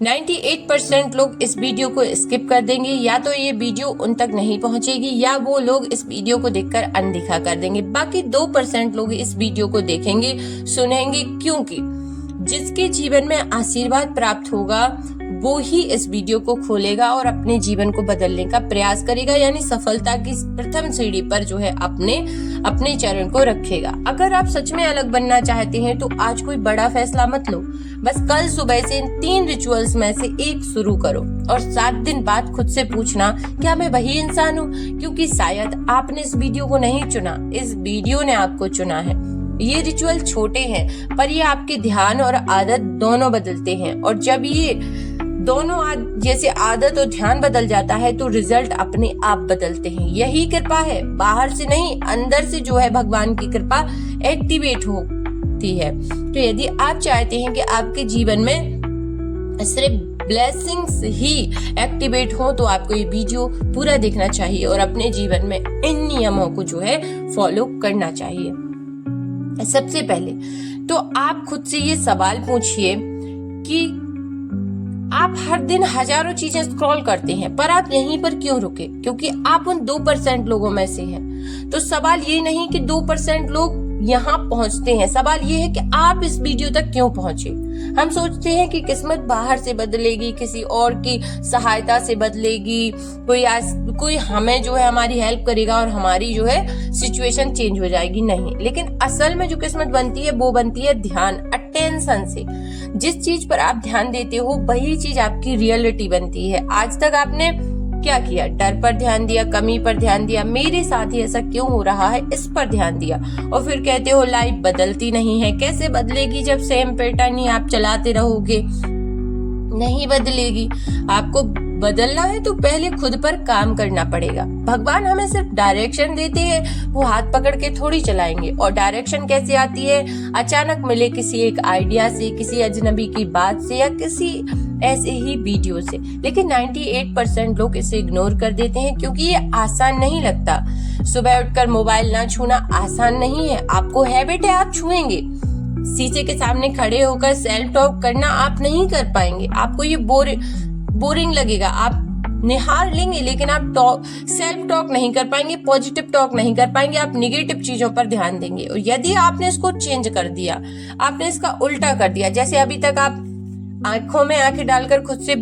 98% लोग इस वीडियो को स्किप कर देंगे, या तो ये वीडियो उन तक नहीं पहुंचेगी या वो लोग इस वीडियो को देखकर अनदेखा कर देंगे। बाकी 2% लोग इस वीडियो को देखेंगे, सुनेंगे, क्योंकि जिसके जीवन में आशीर्वाद प्राप्त होगा वो ही इस वीडियो को खोलेगा और अपने जीवन को बदलने का प्रयास करेगा, यानी सफलता की प्रथम सीढ़ी पर जो है अपने चरण को रखेगा। अगर आप सच में अलग बनना चाहते हैं तो आज कोई बड़ा फैसला मत लो, बस कल सुबह से इन 3 रिचुअल्स में से एक शुरू करो और 7 दिन बाद खुद से पूछना, क्या मैं वही इंसान हूँ? क्योंकि शायद आपने इस वीडियो को नहीं चुना, इस वीडियो ने आपको चुना है। ये रिचुअल छोटे हैं पर ये आपके ध्यान और आदत दोनों बदलते हैं, और जब ये दोनों जैसे आदत और ध्यान बदल जाता है तो रिजल्ट अपने आप बदलते हैं। यही कृपा है, बाहर से नहीं, अंदर से जो है भगवान की कृपा एक्टिवेट होती है। तो यदि आप चाहते हैं कि आपके जीवन में सिर्फ ब्लेसिंग्स ही एक्टिवेट हो तो आपको ये वीडियो पूरा देखना चाहिए और अपने जीवन में इन नियमों को जो है फॉलो करना चाहिए। सबसे पहले तो आप खुद से ये सवाल पूछिए कि आप हर दिन हजारों चीजें स्क्रॉल करते हैं पर आप यहीं पर क्यों रुके? क्योंकि आप उन 2% लोगों में से हैं। तो सवाल ये नहीं कि 2% लोग यहाँ पहुंचते हैं, सवाल ये है कि आप इस वीडियो तक क्यों पहुंचे। हम सोचते हैं कि किस्मत बाहर से बदलेगी, किसी और की सहायता से बदलेगी, कोई हमें जो है हमारी हेल्प करेगा और हमारी जो है सिचुएशन चेंज हो जाएगी। नहीं, लेकिन असल में जो किस्मत बनती है वो बनती है ध्यान, अटेंशन से। जिस चीज पर आप ध्यान देते हो वही चीज आपकी रियलिटी बनती है। आज तक आपने क्या किया? डर पर ध्यान दिया, कमी पर ध्यान दिया, मेरे साथ ही ऐसा क्यों हो रहा है इस पर ध्यान दिया, और फिर कहते हो लाइफ बदलती नहीं है। कैसे बदलेगी जब सेम पैटर्न ही आप चलाते रहोगे? नहीं बदलेगी। आपको बदलना है तो पहले खुद पर काम करना पड़ेगा। भगवान हमें सिर्फ डायरेक्शन देते हैं, वो हाथ पकड़ के थोड़ी चलाएंगे। और डायरेक्शन कैसे आती है? अचानक मिले किसी एक आइडिया से, किसी अजनबी की बात से, या किसी ऐसे ही वीडियो से। लेकिन 98% लोग इसे इग्नोर कर देते हैं क्योंकि ये आसान नहीं लगता। सुबह उठकर मोबाइल ना छूना आसान नहीं है। आपको हैबिट है, आप छुएंगे। शीशे के सामने खड़े होकर सेल्फ टॉक करना आप नहीं कर पाएंगे। आपको ये बोरिंग लगेगा, आप निहार लेंगे लेकिन आप सेल्फ टॉक नहीं कर पाएंगे, पॉजिटिव टॉक नहीं कर पाएंगे, आप निगेटिव चीजों पर ध्यान देंगे। और यदि आपने इसको चेंज कर दिया, आपने इसका उल्टा कर दिया, जैसे अभी तक आप आंखों में आंखें डालकर खुद से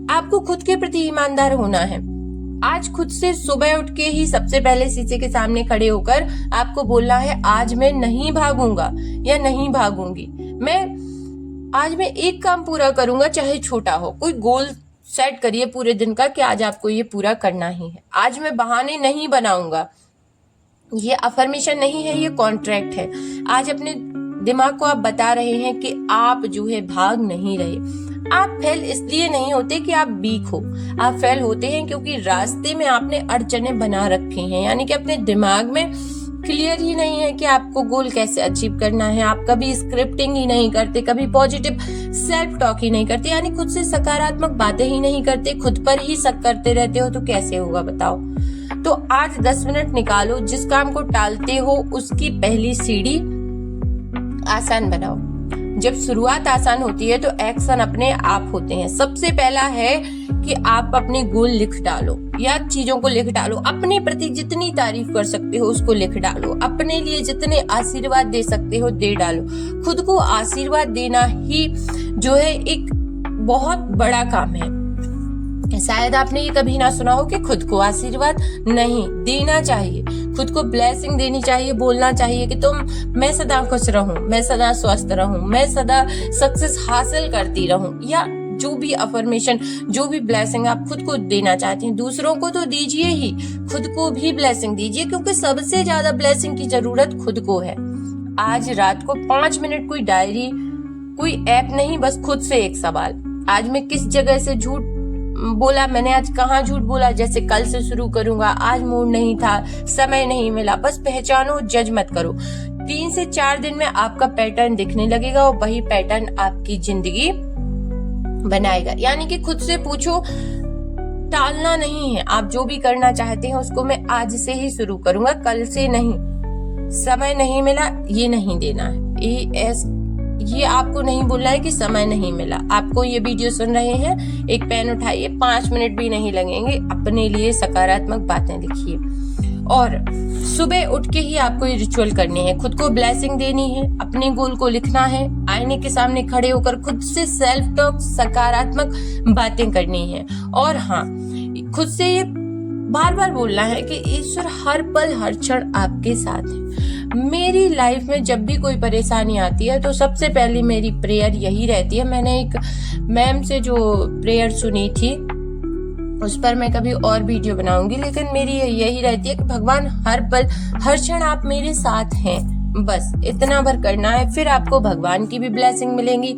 आपको खुद के प्रति ईमानदार होना है। आज खुद से सुबह उठ के ही सबसे पहले शीशे के सामने खड़े होकर आपको बोलना है, आज मैं नहीं भागूंगा या नहीं भागूंगी, आज मैं एक काम पूरा करूंगा चाहे छोटा हो। कोई गोल सेट करिए पूरे दिन का कि आज आपको ये पूरा करना ही है। आज मैं बहाने नहीं बनाऊंगा। ये अफर्मेशन नहीं है, ये कॉन्ट्रैक्ट है। आज अपने दिमाग को आप बता रहे हैं कि आप जो है भाग नहीं रहे। आप फेल इसलिए नहीं होते कि आप वीक हो, आप फेल होते हैं क्योंकि रास्ते में आपने अड़चने बना रखे हैं, यानी कि अपने दिमाग में क्लियर ही नहीं है कि आपको गोल कैसे अचीव करना है। आप कभी स्क्रिप्टिंग ही नहीं करते, कभी पॉजिटिव सेल्फ टॉक ही नहीं करते, यानी खुद से सकारात्मक बातें ही नहीं करते, खुद पर ही शक करते रहते हो, तो कैसे होगा बताओ। तो आज 10 मिनट निकालो, जिस काम को टालते हो उसकी पहली सीढ़ी आसान बनाओ। जब शुरुआत आसान होती है तो एक्शन अपने आप होते हैं। सबसे पहला है कि आप अपने गोल लिख डालो या चीजों को लिख डालो। अपने प्रति जितनी तारीफ कर सकते हो उसको लिख डालो। अपने लिए जितने आशीर्वाद दे सकते हो दे डालो। खुद को आशीर्वाद देना ही जो है एक बहुत बड़ा काम है। शायद आपने ये कभी ना सुना हो कि खुद को आशीर्वाद नहीं देना चाहिए, खुद को ब्लेसिंग देनी चाहिए, बोलना चाहिए कि मैं सदा खुश रहूं, मैं सदा स्वस्थ रहूं, मैं सदा सक्सेस हासिल करती रहूं, या जो भी अफर्मेशन, जो भी ब्लेसिंग आप खुद को देना चाहते हैं। दूसरों को तो दीजिए ही, खुद को भी ब्लेसिंग दीजिए, क्योंकि सबसे ज्यादा ब्लेसिंग की जरूरत खुद को है। आज रात को 5 मिनट कोई डायरी, कोई ऐप नहीं, बस खुद से एक सवाल, आज मैं किस जगह से झूठ बोला, मैंने आज कहाँ झूठ बोला। जैसे कल से शुरू करूंगा, आज मूड नहीं था, समय नहीं मिला, बस पहचानो, जज मत करो। 3 से 4 दिन में आपका पैटर्न दिखने लगेगा और वही पैटर्न आपकी जिंदगी बनाएगा। यानी कि खुद से पूछो, टालना नहीं है। आप जो भी करना चाहते हैं उसको मैं आज से ही शुरू करूंगा, कल से नहीं। समय नहीं मिला, ये नहीं देना है। ये आपको नहीं बोलना है कि समय नहीं मिला। आपको ये वीडियो सुन रहे हैं, एक पेन उठाइए, 5 मिनट भी नहीं लगेंगे, अपने लिए सकारात्मक बातें लिखिए। और सुबह उठ के ही आपको ये रिचुअल करनी है, खुद को ब्लेसिंग देनी है, अपने गोल को लिखना है, आईने के सामने खड़े होकर खुद से सेल्फ टॉक, सकारात्मक बातें करनी है। और हाँ, खुद से ये बार बार बोलना है कि ईश्वर हर पल हर क्षण आपके साथ है। मेरी लाइफ में जब भी कोई परेशानी आती है तो सबसे पहले मेरी प्रेयर यही रहती है। मैंने एक मैम से जो प्रेयर सुनी थी उस पर मैं कभी और वीडियो बनाऊंगी, लेकिन मेरी यही रहती है कि भगवान हर पल हर क्षण आप मेरे साथ हैं। बस इतना भर करना है, फिर आपको भगवान की भी ब्लेसिंग मिलेंगी।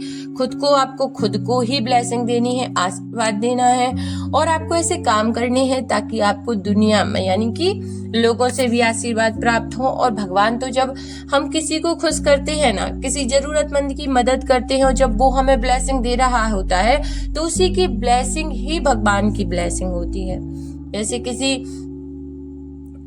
आपको खुद को ही ब्लेसिंग देनी है, आशीर्वाद देना है, और आपको ऐसे काम करने हैं ताकि आपको दुनिया में यानी कि लोगों से भी आशीर्वाद प्राप्त हो। और भगवान तो जब हम किसी को खुश करते हैं ना, किसी जरूरतमंद की मदद करते हैं और जब वो हमें ब्लेसिंग दे रहा होता है तो उसी की ब्लेसिंग ही भगवान की ब्लेसिंग होती है। जैसे किसी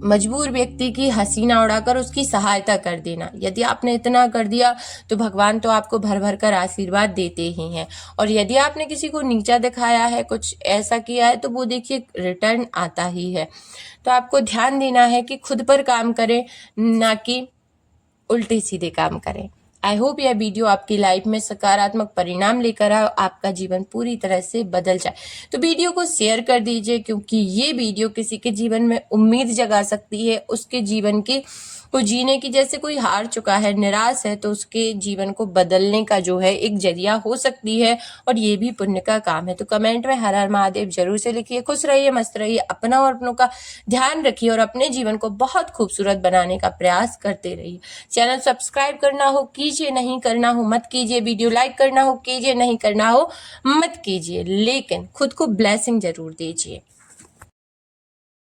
मजबूर व्यक्ति की हसीना उड़ाकर उसकी सहायता कर देना, यदि आपने इतना कर दिया तो भगवान तो आपको भर भर कर आशीर्वाद देते ही हैं। और यदि आपने किसी को नीचा दिखाया है, कुछ ऐसा किया है, तो वो देखिए रिटर्न आता ही है। तो आपको ध्यान देना है कि खुद पर काम करें, ना कि उल्टे सीधे काम करें। आई होप यह वीडियो आपकी लाइफ में सकारात्मक परिणाम लेकर आए, आपका जीवन पूरी तरह से बदल जाए। तो वीडियो को शेयर कर दीजिए, क्योंकि ये वीडियो किसी के जीवन में उम्मीद जगा सकती है, उसके जीवन को जीने की। जैसे कोई हार चुका है, निराश है, तो उसके जीवन को बदलने का जो है एक जरिया हो सकती है, और ये भी पुण्य का काम है। तो कमेंट में हर हर महादेव जरूर से लिखिए। खुश रहिए, मस्त रहिए, अपना और अपनों का ध्यान रखिए और अपने जीवन को बहुत खूबसूरत बनाने का प्रयास करते रहिए। चैनल सब्सक्राइब करना हो कीजिए, नहीं करना हो मत कीजिए। वीडियो लाइक करना हो कीजिए, नहीं करना हो मत कीजिए, लेकिन खुद को ब्लेसिंग जरूर दीजिए।